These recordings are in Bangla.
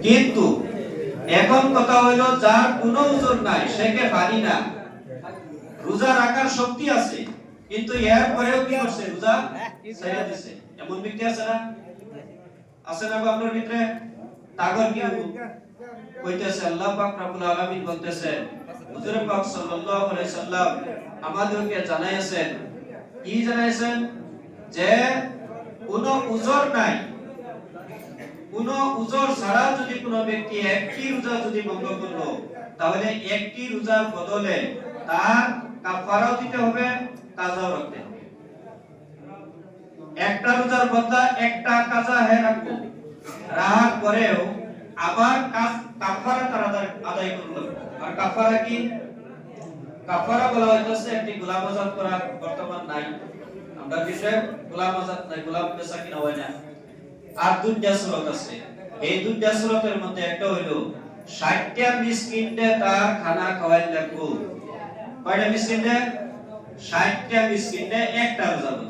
কিন্তু এখন কথা হলো যার কোনো ওজন নাই সেকে পারি না, রোজা রাখার শক্তি আছে কিন্তু এর পরেও কি করছে, রোজা ছেড়ে দিছে। এমন ব্যক্তি আছে না? আছে না আপনার ভিতরে? তাগর কি কইতেছে আল্লাহ পাক রব্বুল আলামিন বলতেছে, হুজুর পাক সাল্লাল্লাহু আলাইহি সাল্লাম আমাদেরকে জানাইছেন, কি জানাইছেন? যে কোনো উযর নাই, কোনো উযর ছাড়া যদি কোনো ব্যক্তি একটি রোজা যদি ভঙ্গ করলো, তাহলে একটি রোজার বদলে তার কাফারাও দিতে হবে, কাজাও রাখতে হবে। একটা রোজার বদলা একটা কাজা রাখবো, রাখার পরেও আবার কাফারা তার আদায় করলো। আর কাফারা কি? কাফারা বলা হইতেছে একটি গোলাম আযাদ করা, বর্তমান নাই আমরা দেশে গোলাম আযাদ নাই, গোলাম বেচা কিনা হয় না। আর দুইটা সুরত আছে, এই দুইটা সুরতের মধ্যে একটা হইলো 60টা মিসকিনকে তার খানা খাওয়াই লাগবো। কয়টা মিসকিনকে? 60টা মিসকিনকে একটা রোজা বলে।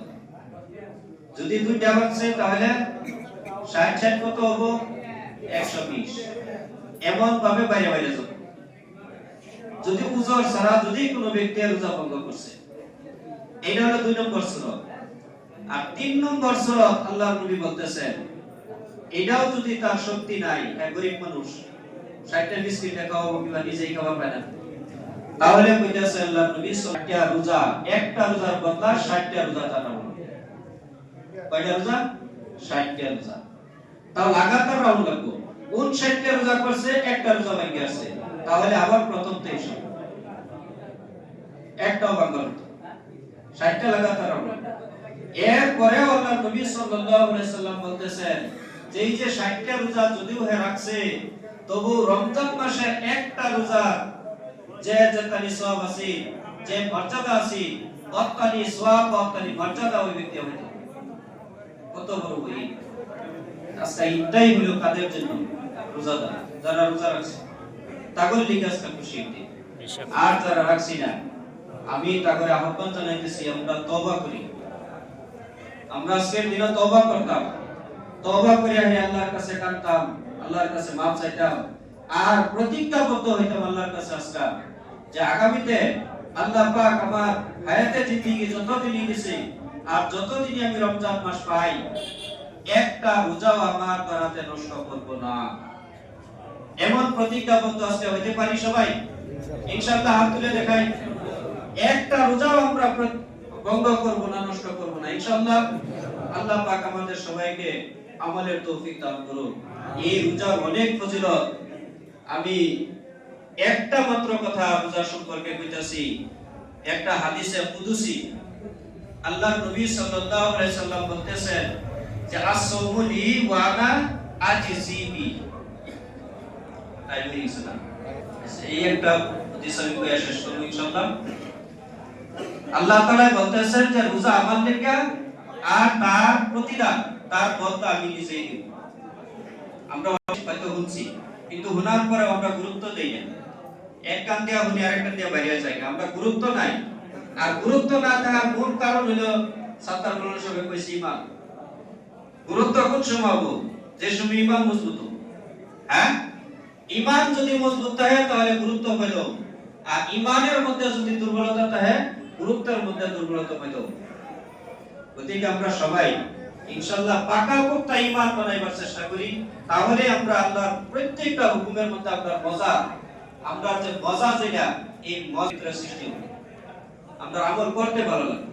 যদি দুইটা বাঁচে তাহলে 60 কত হবো? 120। এমন ভাবে বাইরে বাইরে যাবে। যদি উযর ছাড়া যদি কোনো ব্যক্তি রোজা ভঙ্গ করছে, এটা হলো 2 নম্বর সুরত। আর 3 নম্বর সুরত আল্লাহর নবী বলতেছেন, এটাও যদি তার শক্তি নাই, গরিব মানুষ 60টা মিসকিন খাওয়াবো কিংবা নিজেই খাওয়া পায় না, তাহলে কইতেছে আল্লাহর নবী 60টা রোজা, একটা রোজার বদলা 60টা রোজা তার নাম। কয়টা রোজা? 60টা রোজা। তাও লাগাতার রাউন্ড লাগবো। কোন 60টা রোজা করছে, একটা রোজা ভাঙে আছে, তাহলে আবার প্রথম থেকে শুরু, একটাও ভাঙলো 60টা লাগাতার রাউন্ড। এরপরে আল্লাহর নবী সাল্লাল্লাহু আলাইহি সাল্লাম বলতেছেন যে এই যে 60টা রোজা যদিও রাখছে, তবু রমজান মাসে একটা রোজা যে যেতানি সওয়াব আছে, যে মর্যাদা আছে, অত্তানি সওয়াব অত্তানি মর্যাদা ওই ব্যক্তি হবে। কত বড় ওই আজকে এটাই হলো কাদের জন্য? রোজাদার যারা রোজা রাখছে তাগর লিগে আজকে খুশি হতে। আর যারা রাখছি না, আমি তাগরে আহ্বান জানাইতেছি আমরা তওবা করি। আমরা আজকের দিনে তওবা করতাম, তওবা করে আমি আল্লাহর কাছে কাঁদতাম, আল্লাহর কাছে মাফ চাইতাম, আর প্রতিজ্ঞাবদ্ধ হইতাম আল্লাহর কাছে আজকে যে আগামীতে আল্লাহ পাক আমার হায়াতে জিন্দেগি যতদিনই দিছে আর যতদিনই আমি রমজান মাস পাই, একটা রোজাও আমার দ্বারাতে নষ্ট করব না। এমন প্রতিজ্ঞাবদ্ধ আজকে হইতে পারি সবাই? ইনশাআল্লাহ হাত তুলে দেখাই। একটা রোজাও আমরা ভঙ্গ করব না, নষ্ট করব না ইনশাআল্লাহ। আল্লাহ পাক আমাদের সবাইকে আমলের তৌফিক দান করুন। এই রোজার অনেক ফজিলত। আমি একটা মাত্র কথা রোজা সম্পর্কে কইতাছি। একটা হাদিসে কুদসি আল্লাহর নবী সাল্লাল্লাহু আলাইহি সাল্লাম বলতেছেন যে as-sawmu li wa ana ajzi bi। তাই বলেছিলাম এই একটা হাদিস আমি কইয়া শেষ করব ইনশাআল্লাহ। আল্লাহ তাআলা বলতেছেন যে রোজা আমার লেখা আর তার প্রতিদান, তার বদলা আমি নিজেই দেব। আমরা হয়তো শুনছি, কিন্তু শোনার পরে আমরা গুরুত্ব দেই না। এক কান দিয়া শুনি আরেক কান দিয়া বাইরে যায়, আমরা গুরুত্ব নাই। আর গুরুত্ব না থাকার মূল কারণ হলো সাত্তার বলার সঙ্গে কইছি ইমান। গুরুত্ব কোন সময় হবে? যে সময় ইমান মজবুত হবে। হ্যাঁ, ইমান যদি মজবুত থাকে তাহলে গুরুত্ব পেল, আর ইমানের মধ্যে যদি দুর্বলতা থাকে গুরুত্বের মধ্যে দুর্বলতা পেল। গতিকে আমরা সবাই ইনশাআল্লাহ পাকাপোক্ত ঈমান বানাইবার চেষ্টা করি, তাহলে আমরা আল্লাহর প্রত্যেকটা হুকুমের মধ্যে আপনার মজা, আমরা যে মজা যেটা, এই মজার সৃষ্টি হবে, আমরা আমল করতে ভালো লাগে।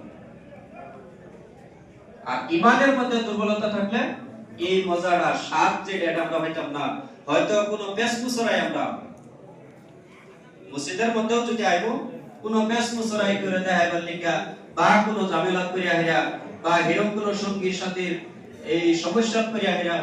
আর ঈমানের মধ্যে দুর্বলতা থাকলে এই মজাটা স্বাদ যেটা আমরা পাইতাম না। হয়তো কোনো বেশমুসরাই আমরা মসজিদের মধ্যেও যদি আইবো, কোনো বেশমুসরাই করে দেখাইবার লিগা বা কোনো ঝামেলা করিয়া হেরা বা এরকম কোনো সঙ্গীর সাথে এই সমস্যা করিয়া হেরা